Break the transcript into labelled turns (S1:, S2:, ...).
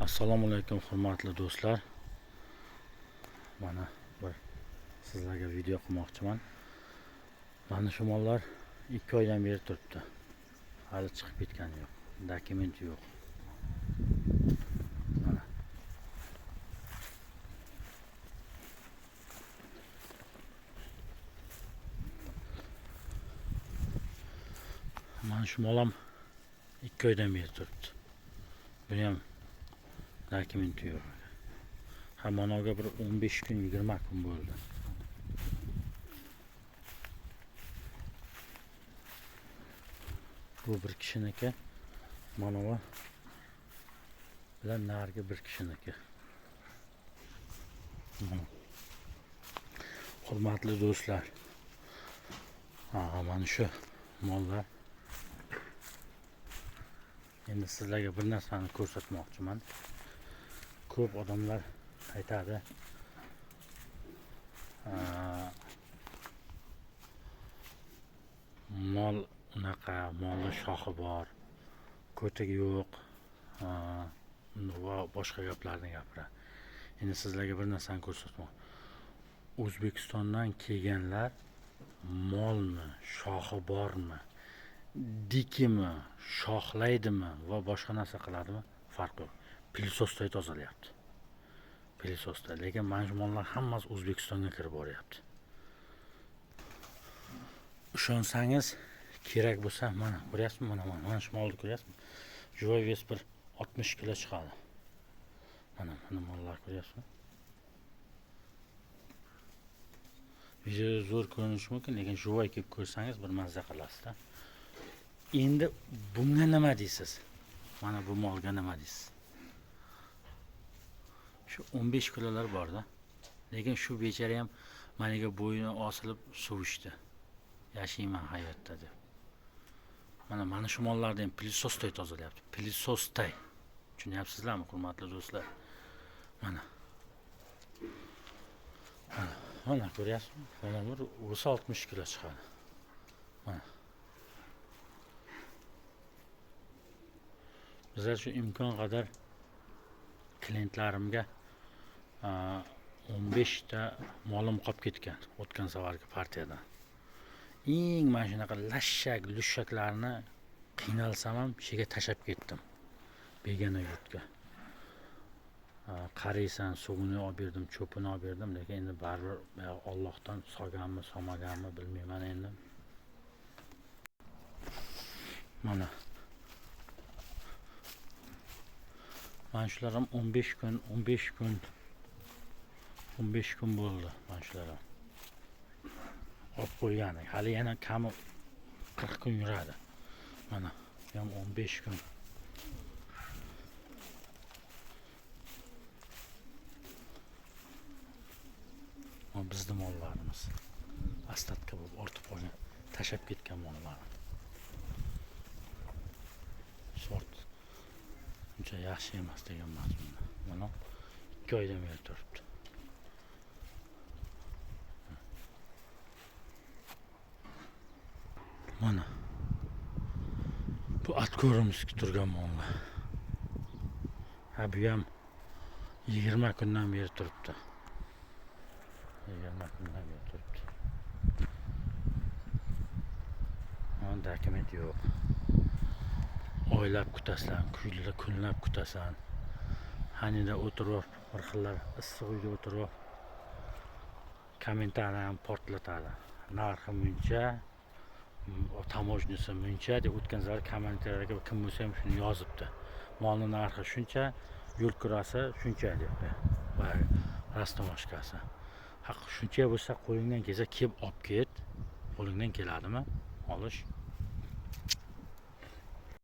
S1: Assalomu alaykum hurmatli do'stlar. Mana bir sizlarga video qilmoqchiman. Mana shu mollar 2 oydan beri turibdi. Hali chiqib ketgani yo'q. Dokumenti yo'q. Mana shu molam 2 oydan beri turibdi. Buni ham dokumenti yo'q. Managa bir 15 kun 20 kun bo'ldi. Bu bir kishiniki, mana bu bilan narigi bir kishiniki. Hurmatli do'stlar, mana shu mollar. Endi sizlarga bir narsani ko'rsatmoqchiman. Ko'p odamlar aytadi, mol unaqa, molning shoxi bor, ko'tigi yo'q va boshqa gaplarni gapiradi. Endi sizlarga bir narsani ko'rsatmoqchiman. O'zbekistondan kelganlar molni shoxi bormi, dikimi, shoxlaydimi va boshqa narsa qiladimi, farqi yo'q. Pilsostay tozalayapti. Pilsostay. Lekin mana shu mollar hammasi O'zbekistonga kirib boryapti. Ishonsangiz kerak bo'lsa, mana ko'ryapsizmi, mana shu molni ko'ryapsizmi? Joy ves bir 60 kilo chiqadi. Mana mollar ko'ryapsizmi? Video zo'r ko'rinishi mumkin, lekin joy kelib ko'rsangiz bir mazza qilasizda. Endi bunga nima deysiz? Mana bu molga nima deysiz? Shu 15 kilolar borda. Lekin shu bechara ham maniga bo'yini osilib suvishdi. Yashayman hayotda deb. Mana shu mollarni ham pilsostay tozalayapti. Pilsostay. Tushunyapsizlarmi, hurmatli do'stlar? Mana ko'ryapsizmi? Mana bir 60 kilo chiqadi. Mana. Bizlar shu imkon qadar klientlarimga 15 ta molim qolib ketgan o'tgan safargi partiyadan. Mana shunaqa lashshak, lushshaklarni qiynalsam ham shega tashab ketdim. Begona yurtga. Qaraysan, suvini olib berdim, cho'pini olib berdim, lekin endi baribir Allohdan solganmi, solmaganmi bilmayman endi. Mana shular ham 15 kun bo'ldi. Mana shular ham olib qo'ygani. Hali yana kami 40 kun yuradi. Mana ham 15 kun. Bizning mollarimiz ostatka bo'lib ortib qolgan, tashab ketgan mollar. Sort uncha yaxshi emas degan mazmunda. Mana 2 oydan beri turibdi. Mana bu atko'rimizga turgan mollar. Bu ham 20 kundan beri turibdi. 20 kundan beri turibdi. Dokument yo'q. Oylab kutasan, kunlab kutasan. Hanida o'tirib, bir xillar issiq uyda o'tirib, kommentarni ham portlatadi. Narxi muncha, tamojnisi muncha deb o'tgan safar kommentarlarga kim bo'lsa ham shuni yozibdi. Molning narxi shuncha, yo'l kirasi shuncha debdi. Va rastomoshkasi. Haq shuncha bo'lsa qo'lingdan kelsa kelib olib ket. Qo'lingdan keladimi? Olish.